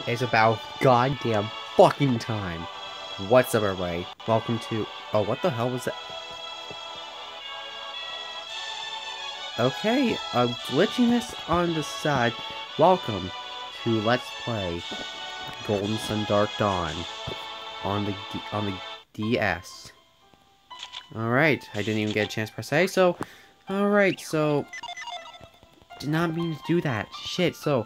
It's about goddamn fucking time. What's up, everybody? Welcome to... Oh, what the hell was that? Okay, glitchiness on the side. Welcome to Let's Play Golden Sun Dark Dawn on the DS. Alright, I didn't even get a chance to press A, so... Alright, so... Did not mean to do that. Shit, so...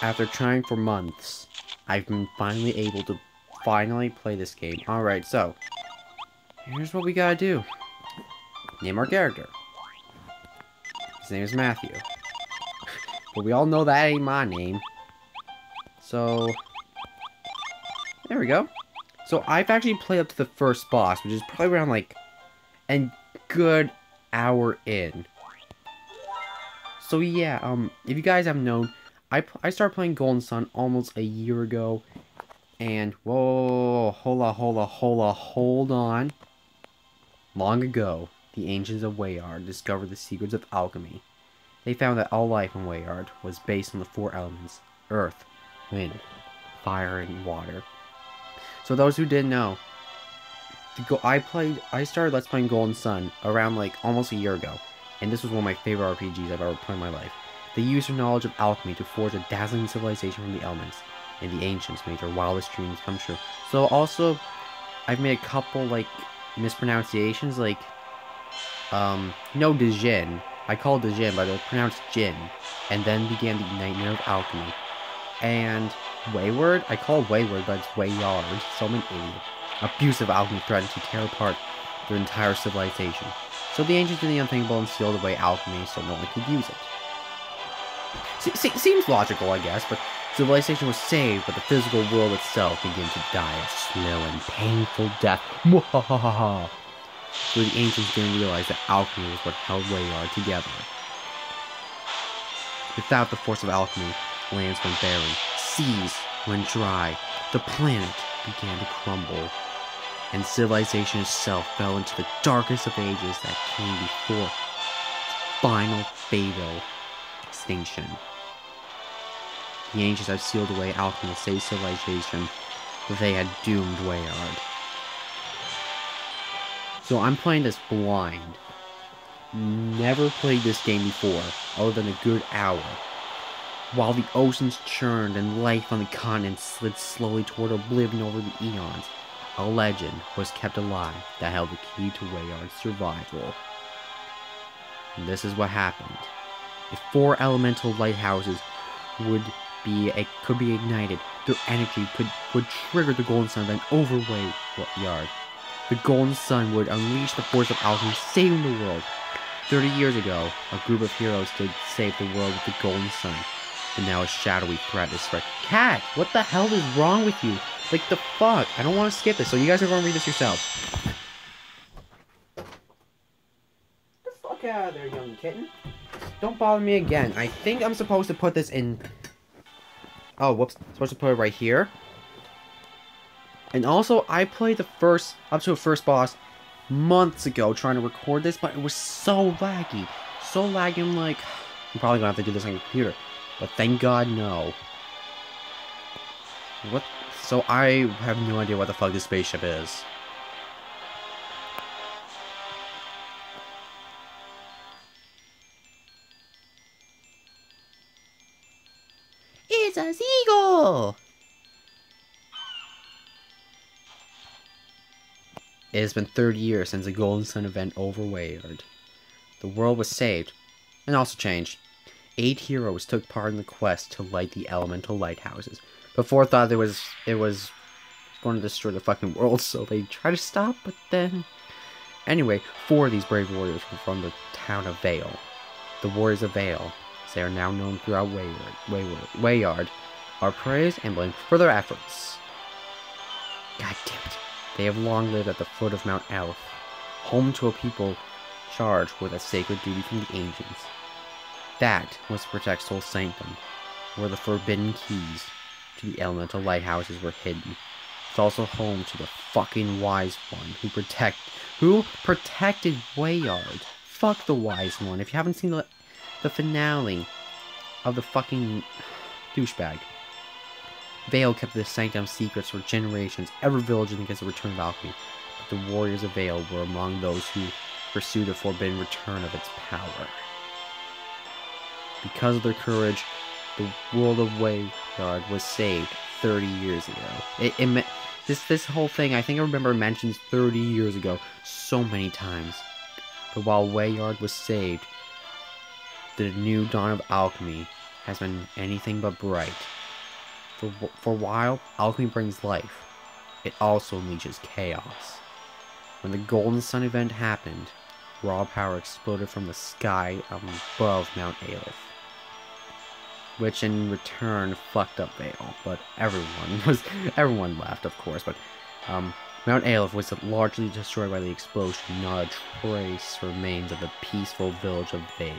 After trying for months, I've been finally able to play this game. Alright, so... Here's what we gotta do. Name our character. His name is Matthew. But we all know that ain't my name. So... There we go. So I've actually played up to the first boss, which is probably around like... a good hour in. So yeah, if you guys haven't known, I started playing Golden Sun almost a year ago. And, whoa, hold on. Long ago, the ancients of Wayard discovered the secrets of alchemy. They found that all life in Wayard was based on the four elements: earth, wind, fire, and water. So those who didn't know, I started Let's Playing Golden Sun around like almost a year ago. And this was one of my favorite RPGs I've ever played in my life. They used their knowledge of alchemy to forge a dazzling civilization from the elements, and the ancients made their wildest dreams come true. So also, I've made a couple like mispronunciations, like Dijin. I call it Dijin, but it's pronounced Jin. And then began the Nightmare of Alchemy. And Wayward, I call it Wayward, but it's Wayard, so I'm an idiot. Abusive alchemy threatened to tear apart their entire civilization. So the ancients did the unthinkable and sealed away alchemy so no one could use it. Seems logical, I guess, but civilization was saved, but the physical world itself began to die a slow and painful death. Mwahaha! So the ancients didn't realize that alchemy was what held Wayard together. Without the force of alchemy, lands went barren, seas went dry, the planet began to crumble, and civilization itself fell into the darkest of ages that came before final fatal extinction. The ancients had sealed away alchemy to save civilization, but they had doomed Wayard. So I'm playing this blind. Never played this game before, other than a good hour. While the oceans churned and life on the continent slid slowly toward oblivion over the eons, a legend was kept alive that held the key to Wayard's survival. And this is what happened. If four elemental lighthouses could be ignited, their energy would trigger the Golden Sun, then over Wayard. The Golden Sun would unleash the force of alchemy, saving the world. 30 years ago, a group of heroes stood to save the world with the Golden Sun. But now a shadowy threat is threat. Cat, what the hell is wrong with you? Like, the fuck? I don't want to skip this, so you guys are going to read this yourself. Get the fuck out of there, young kitten. Don't bother me again. I think I'm supposed to put this in... Oh, whoops. I'm supposed to put it right here. And also, I played up to the first boss months ago trying to record this, but it was so laggy. So laggy, I'm like... I'm probably going to have to do this on your computer. But thank God, no. What? So I have no idea what the fuck this spaceship is. It's a seagull! It has been 30 years since the Golden Sun event over Wayard. The world was saved, and also changed. 8 heroes took part in the quest to light the elemental lighthouses. Before thought it was going to destroy the fucking world, so they tried to stop, but then... Anyway, 4 of these brave warriors were from the town of Vale. The warriors of Vale, as they are now known throughout Wayard, are praised and blamed for their efforts. God damn it. They have long lived at the foot of Mount Elf, home to a people charged with a sacred duty from the ancients. That was to protect Soul Sanctum, where the forbidden keys to the elemental lighthouses were hidden. It's also home to the fucking Wise One who protected Wayard. Fuck the Wise One. If you haven't seen the finale of the fucking douchebag, Vale kept the sanctum secrets for generations, ever vigilant against the return of alchemy. But the warriors of Vale were among those who pursued the forbidden return of its power. Because of their courage, the world of Wayyard was saved 30 years ago. This whole thing, I think I remember it mentions 30 years ago so many times. But while Wayyard was saved, the new dawn of alchemy has been anything but bright. For a while, alchemy brings life. It also unleashes chaos. When the Golden Sun event happened, raw power exploded from the sky above Mount Aleph, which in return fucked up Vale. But everyone laughed, of course. But Mount Aleph was largely destroyed by the explosion. Not a trace remains of the peaceful village of Vale.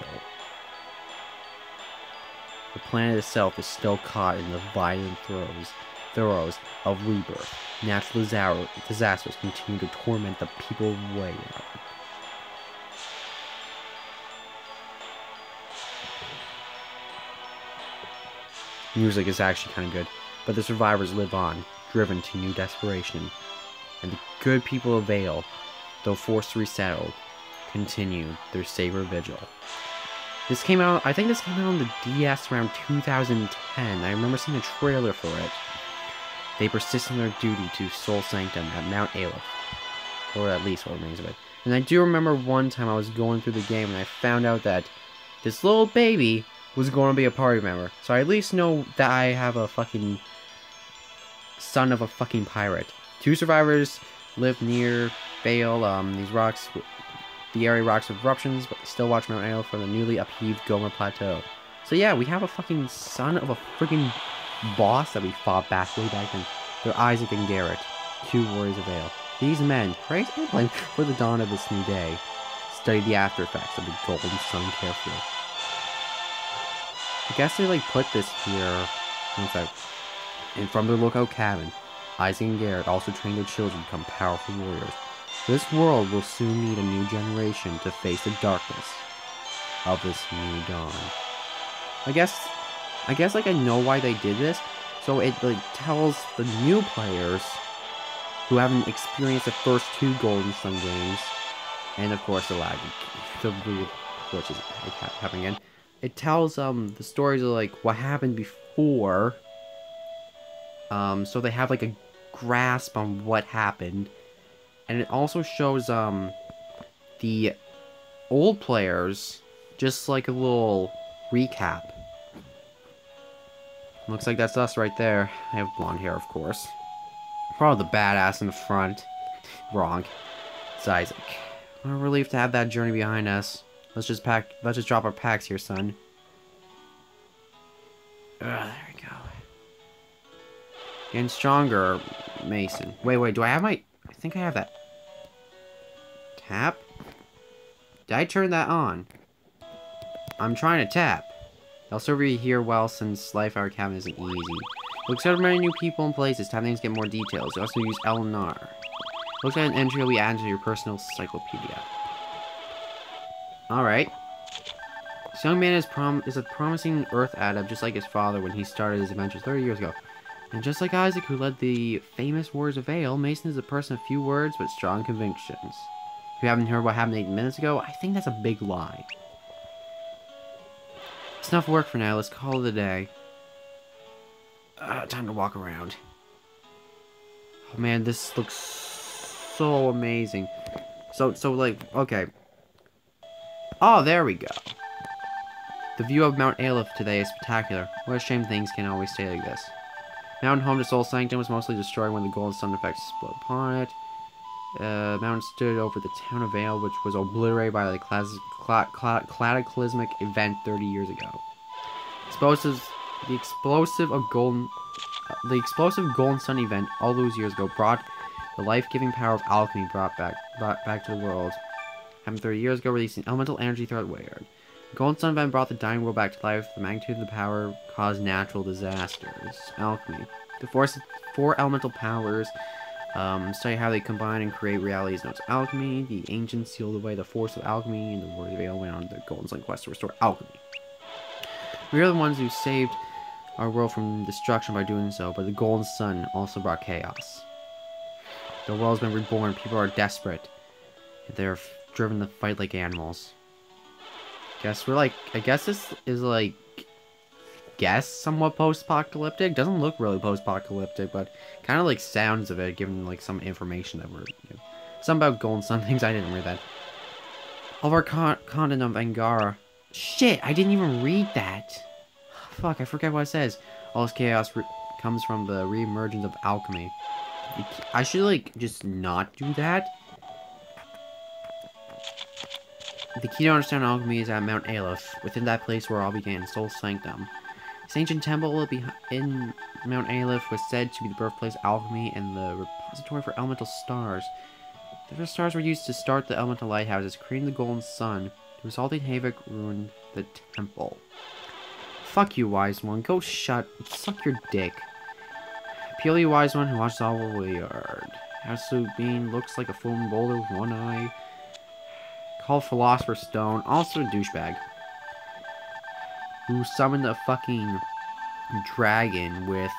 The planet itself is still caught in the violent throes of rebirth. Natural disasters continue to torment the people of Wayyard. Music is actually kind of good, but the survivors live on, driven to new desperation. And the good people of Vale, though forced to resettle, continue their sacred vigil. This came out, I think this came out on the DS around 2010. I remember seeing a trailer for it. They persist in their duty to Soul Sanctum at Mount Aleph, or at least what remains of it. And I do remember one time I was going through the game and I found out that this little baby was going to be a party member. So I at least know that I have a fucking son of a fucking pirate. 2 survivors live near Vale. These rocks, the area rocks with eruptions, but they still watch Mount Aleph from the newly upheaved Goma Plateau. So yeah, we have a fucking son of a freaking boss that we fought way back then. They're Isaac and Garrett, 2 warriors of Vale. These men, praise England for the dawn of this new day, study the after effects of the Golden Sun carefully. I guess they put this here. And from their lookout cabin, Isaac and Garrett also train their children to become powerful warriors. This world will soon need a new generation to face the darkness of this new dawn. I guess I know why they did this. So it tells the new players who haven't experienced the first 2 Golden Sun games, and of course the lag, the weird glitches happening again. It tells the stories of what happened before, so they have a grasp on what happened, and it also shows the old players just a little recap. Looks like that's us right there. I have blonde hair, of course. Probably the badass in the front. Wrong. It's Isaac. What a relief to have that journey behind us. Let's just drop our packs here, son. There we go. Getting stronger, Mason. Wait, do I have my... I think I have that. Tap? Did I turn that on? I'm trying to tap. I'll serve you here well, since life at our cabin isn't easy. We'll accept many new people and places. Time things get more details. You also use L and R. Looks like an entry will be added to your personal encyclopedia. Alright. This young man is a promising Earth adept, just like his father when he started his adventures 30 years ago. And just like Isaac, who led the famous Warriors of Vale, Mason is a person of few words but strong convictions. If you haven't heard what happened 8 minutes ago, I think that's a big lie. It's enough work for now. Let's call it a day. Time to walk around. Oh man, this looks so amazing. So okay. Oh, there we go. The view of Mount Aleph today is spectacular. What a shame things can't always stay like this. Mountain home to Soul Sanctum was mostly destroyed when the Golden Sun effects exploded upon it. Mountain stood over the town of Vale, which was obliterated by the cataclysmic event 30 years ago. The explosive Golden Sun event all those years ago brought the life-giving power of alchemy back to the world. Happened 30 years ago, releasing elemental energy throughout Wayyard. The Golden Sun event brought the dying world back to life. The magnitude of the power caused natural disasters. Alchemy. The 4 elemental powers study how they combine and create realities known as alchemy. The ancients sealed away the force of alchemy, and the Warriors of Vale went on the Golden Sun quest to restore alchemy. We are the ones who saved our world from destruction by doing so, but the golden sun also brought chaos. The world has been reborn, people are desperate. They're driven to fight like animals. I guess this is like, somewhat post-apocalyptic. Doesn't look really post-apocalyptic, but kind of like sounds of it, given like some information that we're, something about golden sun things. I didn't read that. All of our continent of Angara. Shit, I didn't even read that. Fuck, I forget what it says. All this chaos comes from the re-emergence of alchemy. I should like just not do that. The key to understand alchemy is at Mount Aleph, within that place where all began, Soul Sanctum. This ancient temple in Mount Aleph was said to be the birthplace of alchemy and the repository for elemental stars. The stars were used to start the elemental lighthouses, creating the golden sun. The resulting havoc ruined the temple. Fuck you, wise one. Go suck your dick. Purely wise one who watches all weird. Absolute being looks like a floating boulder with one eye. Called Philosopher's Stone, also a douchebag. Who summoned a fucking dragon with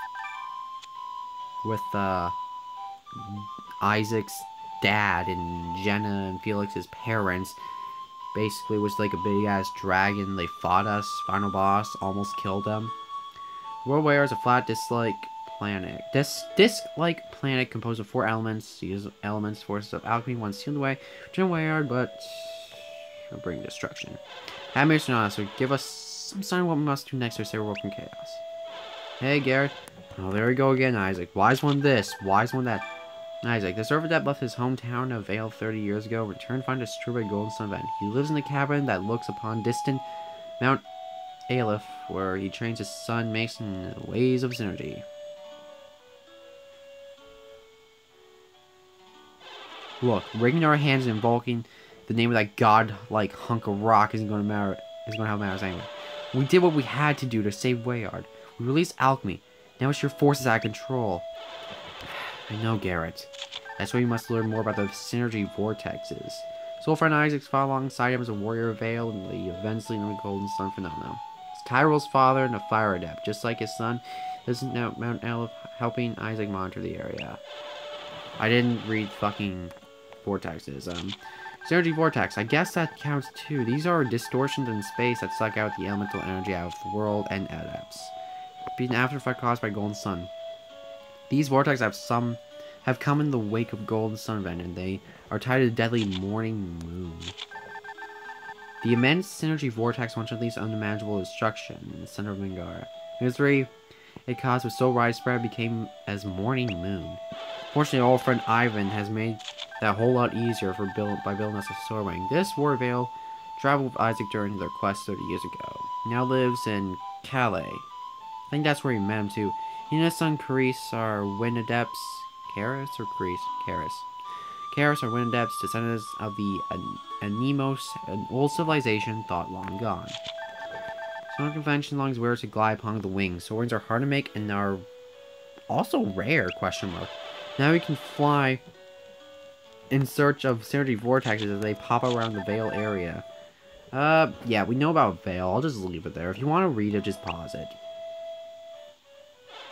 Isaac's dad and Jenna and Felix's parents. Basically was like a big ass dragon. They fought us, final boss, almost killed them. World Ware is a flat disc-like planet. Disc-like planet composed of 4 elements. Use elements, forces of alchemy, one sealed away. Turn Wayard, but will bring destruction. Have mercy on us, so give us some sign of what we must do next or save our world from chaos. Hey, Garrett. Oh, there we go again, Isaac. Wise one this, wise one that. Isaac, the servant that left his hometown of Vale 30 years ago returned to find destroyed by golden sun event. He lives in a cabin that looks upon distant Mount Aleph, where he trains his son Mason in the ways of synergy. Look, wringing our hands and invoking the name of that god-like hunk of rock isn't going to help matters anyway. We did what we had to do to save Wayard. We released alchemy. Now it's your forces out of control. I know, Garrett. That's why you must learn more about the synergy vortexes. Soul friend Isaac's fought alongside him as a warrior of Vale and the events leading to the Golden Sun phenomenon. He's Tyrell's father and a fire adept, just like his son. Isn't now Mount Aleph helping Isaac monitor the area? I didn't read fucking vortexes. Synergy vortex. I guess that counts too. These are distortions in space that suck out the elemental energy out of the world and adepts. Being an aftereffect caused by Golden Sun. These vortexes have come in the wake of Golden Sun event, and they are tied to the deadly morning moon. The immense synergy vortex once unleashed unimaginable destruction in the center of Mingara. Misery it caused was so widespread it became as morning moon. Fortunately, our old friend Ivan has made that a whole lot easier by building us a sword wing. This Warvale traveled with Isaac during their quest 30 years ago. He now lives in Calais. I think that's where he met him too. He and his son Caris are wind adepts. Caris or Caris? Caris. Caris are wind adepts, descendants of the Anemos, an old civilization thought long gone. Some convention longs wears to glide upon the wings. Sword wings are hard to make and are also rare, question mark. Now we can fly in search of synergy vortexes as they pop around the Vale area. Yeah, we know about Vale. I'll just leave it there. If you want to read it, just pause it.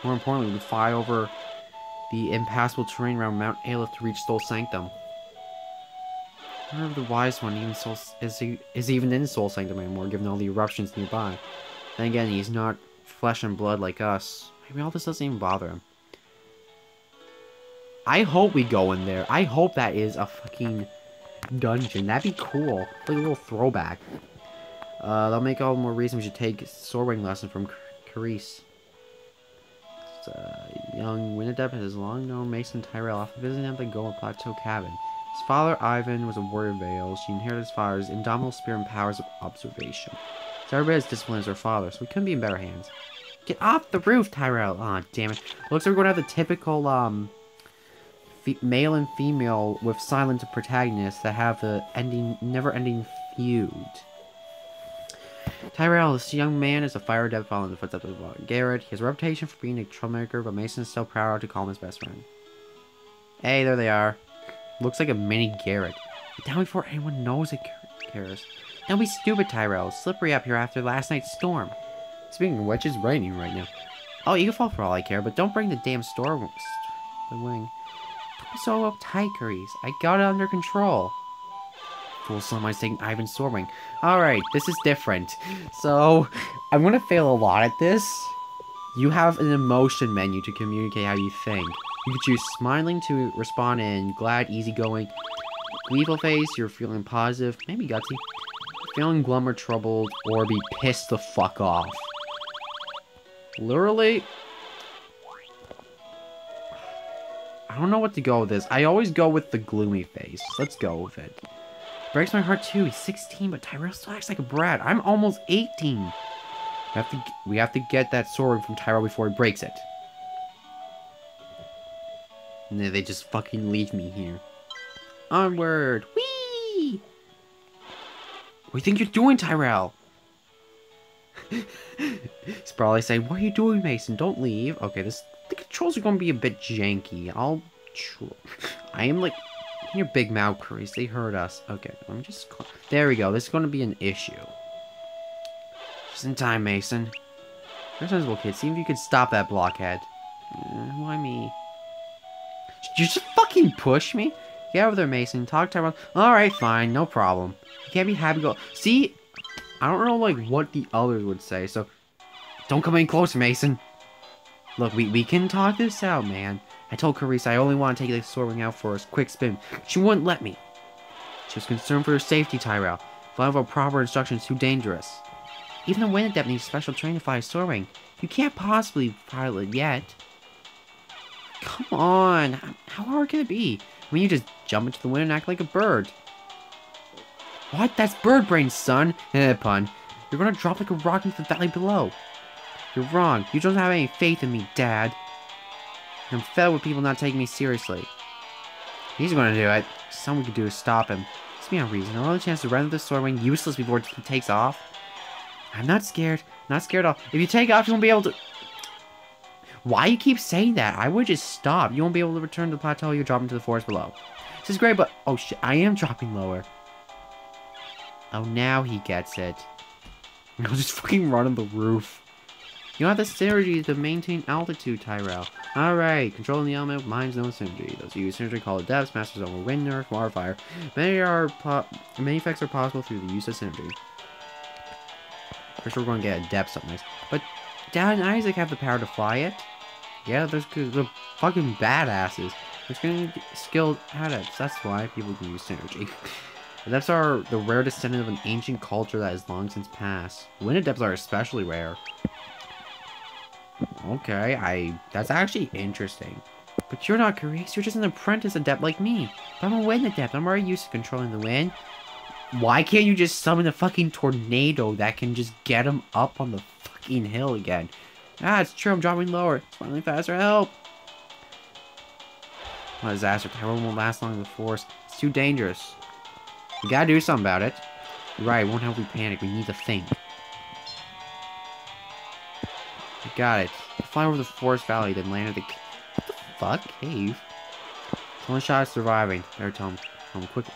More importantly, we can fly over the impassable terrain around Mount Aleph to reach Soul Sanctum. I wonder if the wise one is even in Soul Sanctum anymore, given all the eruptions nearby. Then again, he's not flesh and blood like us. Maybe all this doesn't even bother him. I hope we go in there. I hope that is a fucking dungeon. That'd be cool. Like a little throwback. That'll make all the more reason we should take a swordwing lesson from Caris. Young wind adept has long known Mason Tyrell, often visiting them at the Gold Plateau cabin. His father, Ivan, was a warrior of Vale. She inherited his father's indomitable spirit and powers of observation. So everybody has discipline as her father, so we couldn't be in better hands. Get off the roof, Tyrell! Aw, oh, damn it. Looks like we're going to have the typical, male and female with silent protagonists that have the never-ending feud. Tyrell, this young man is a fire adept following the footsteps of Garrett. He has a reputation for being a troublemaker, but Mason is still proud to call him his best friend. Hey, there they are. Looks like a mini Garrett. Get down before anyone knows it cares. Don't be stupid, Tyrell. It's slippery up here after last night's storm. Speaking of which, it's raining right now. Oh, you can fall for all I care, but don't bring the damn the wing. Don't be so uptight, Carice. I got it under control. Fool somebody's taking Ivan's sword wing. Alright, this is different. So, I'm gonna fail a lot at this. You have an emotion menu to communicate how you think. You can choose smiling to respond in glad, easygoing, gleeful face, you're feeling positive, maybe gutsy, feeling glum or troubled, or be pissed the fuck off. Literally, I don't know what to go with this. I always go with the gloomy face. Let's go with it. Breaks my heart too. He's 16, but Tyrell still acts like a brat. I'm almost 18. We have to get that sword from Tyrell before he breaks it. And then they just fucking leave me here. Onward! Whee! What do you think you're doing, Tyrell? He's probably saying, "What are you doing, Mason? Don't leave." Okay, the controls are going to be a bit janky. I am like your big mouth, Carice. They heard us. Okay, let me just. There we go. This is going to be an issue. Just in time, Mason. You're a sensible kid. See if you could stop that blockhead. Why me? Did you just fucking push me? Get over there, Mason. Talk to Tyrell. Alright, fine. No problem. You can't be happy. Go. See? I don't know, like, what the others would say, so... Don't come in closer, Mason. Look, we can talk this out, man. I told Carice I only want to take the sword wing out for a quick spin. She wouldn't let me. She was concerned for her safety, Tyrell. Flying without proper instructions is too dangerous. Even the wind adept needs special training to fly a sword wing. You can't possibly pilot it yet. Come on. How hard can it be? I mean, you just jump into the wind and act like a bird. What? That's bird brain, son. Pun. You're gonna drop like a rock into the valley below. You're wrong. You don't have any faith in me, Dad. I'm fed with people not taking me seriously. He's gonna do it. Something we could do is stop him. It's me on reason. I'll have a chance to render the sword wing useless before he takes off. I'm not scared. Not scared at all. If you take off, you won't be able to... Why you keep saying that? I would just stop. You won't be able to return to the plateau. You'll drop into the forest below. This is great, but... Oh, shit. I am dropping lower. Oh, now he gets it. I'll just fucking run on the roof. You have the synergy to maintain altitude, Tyrell. Alright, controlling the element mine's no synergy. Those who use synergy call it depths, masters over wind, earth, water, fire. Many effects are possible through the use of synergy. First, we're going to get a depth up next. But Dad and Isaac have the power to fly it. Yeah, they're fucking badasses. They're going to get skilled adepts. That's why people can use synergy. Adepts are the rare descendant of an ancient culture that has long since passed. Wind adepts are especially rare. Okay, that's actually interesting. But you're not Carice, you're just an apprentice adept like me. But I'm a wind adept, I'm already used to controlling the wind. Why can't you just summon a fucking tornado that can just get him up on the fucking hill again? Ah, it's true, I'm dropping lower. It's finally faster, help! What a disaster, Tyrell won't last long in the forest. It's too dangerous. We gotta do something about it. You're right, it won't help we panic, we need to think. I got it. Fly over the forest valley, then land at the... What the fuck? Cave? It's one shot at surviving. Better tell him quick.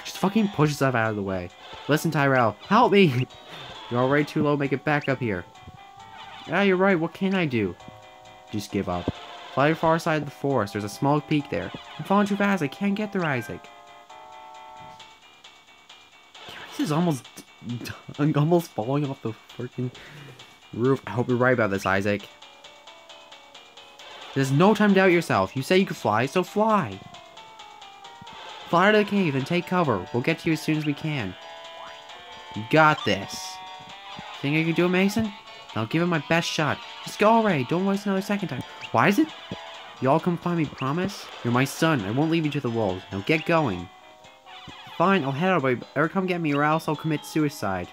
Just fucking push yourself out of the way. Listen, Tyrell. Help me! You're already too low, make it back up here. Yeah, you're right. What can I do? Just give up. Fly to the far side of the forest. There's a small peak there. I'm falling too fast. I can't get there, Isaac. This is almost falling off the freaking roof. I hope you're right about this, Isaac. There's no time to doubt yourself. You say you could fly, so fly. Fly to the cave and take cover. We'll get to you as soon as we can. You got this. Think I can do it, Mason? I'll give it my best shot. Just go already. Don't waste another second time. Why is it? Y'all come find me, promise? You're my son. I won't leave you to the wolves. Now get going. Fine, I'll head out, but ever come get me or else I'll commit suicide.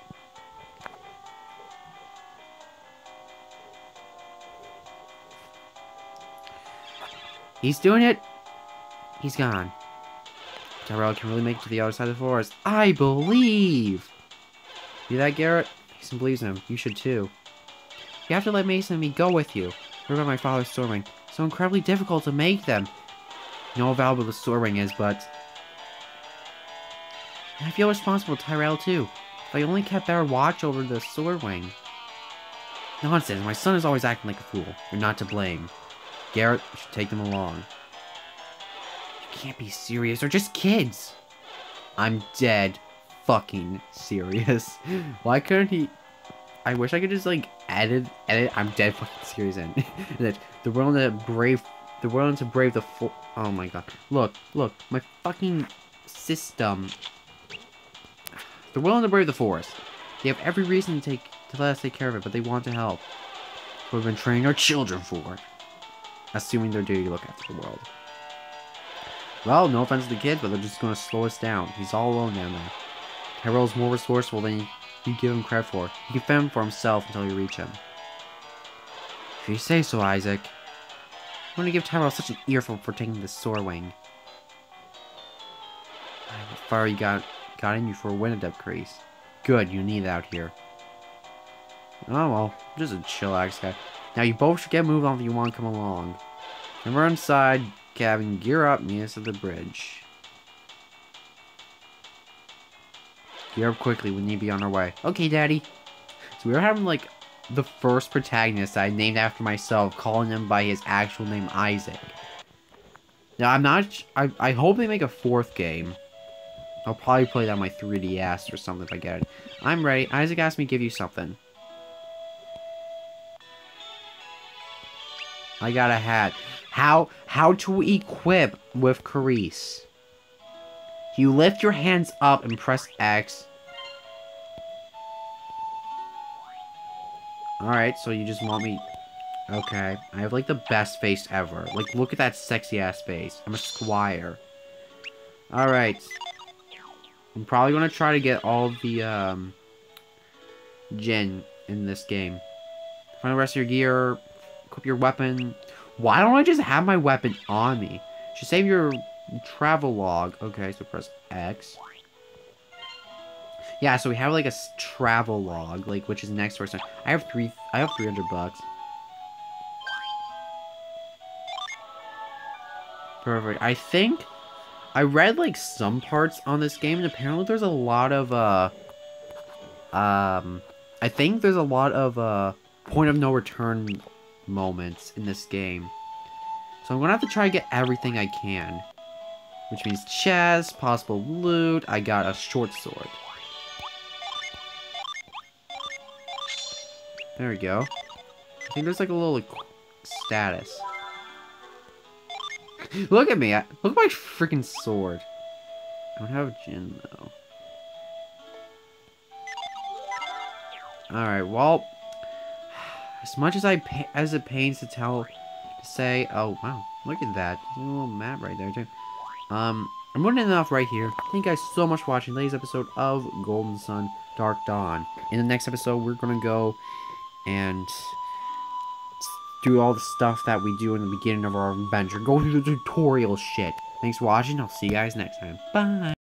He's doing it. He's gone. Tyrell can really make it to the other side of the forest. I believe! You that, Garrett? Mason believes in him. You should too. You have to let Mason and me go with you. Heard about my father's sword ring. So incredibly difficult to make them. You know how valuable the sword ring is, but... I feel responsible to Tyrell too. If I only kept better watch over the sword wing. Nonsense, my son is always acting like a fool. You're not to blame. Garrett, you should take them along. You can't be serious, they're just kids. I'm dead fucking serious. Why couldn't he... I wish I could just, like, edit, I'm dead fucking serious, and that they're willing to brave the oh my god. Look, my fucking system. They're willing to brave the forest. They have every reason to let us take care of it, but they want to help. We've been training our children for. Assuming they're duty to look after the world. Well, no offense to the kids, but they're just going to slow us down. He's all alone down there. Tyrell's more resourceful than you give him credit for. He can fend for himself until you reach him. If you say so, Isaac. I'm going to give Tyrell such an earful for taking the sore wing. What fire you got in you for a wind adept crease. Good, you need it out here. Oh well, just a chillax guy. Now you both should get moved on if you want to come along. And we're inside, cabin, gear up, meet us at the bridge. Gear up quickly, we need to be on our way. Okay, Daddy. So we were having like the first protagonist I named after myself, calling him by his actual name, Isaac. Now I'm not, I hope they make a 4th game. I'll probably play that on my 3DS or something if I get it. I'm ready. Isaac asked me to give you something. I got a hat. How to equip with Caresse. You lift your hands up and press X. Alright, so you just want me... Okay. I have like the best face ever. Like, look at that sexy ass face. I'm a squire. Alright. I'm probably gonna try to get all the, Gen in this game. Find the rest of your gear. Equip your weapon. Why don't I just have my weapon on me? Should save your travel log. Okay, so press X. Yeah, so we have like a travel log, like which is next to our son. I have 300 bucks. Perfect. I think I read like some parts on this game, and apparently there's a lot of I think there's a lot of point of no return moments in this game. So I'm gonna have to try to get everything I can. Which means chest, possible loot. I got a short sword. There we go. I think there's like a little like, status. Look at me. Look at my freaking sword. I don't have a gin though. Alright, well, as much as it pains to say, oh wow, look at that. There's a little map right there too. I'm going to end it off right here. Thank you guys so much for watching today's episode of Golden Sun Dark Dawn. In the next episode, we're going to go and do all the stuff that we do in the beginning of our adventure. Go through the tutorial shit. Thanks for watching. I'll see you guys next time. Bye.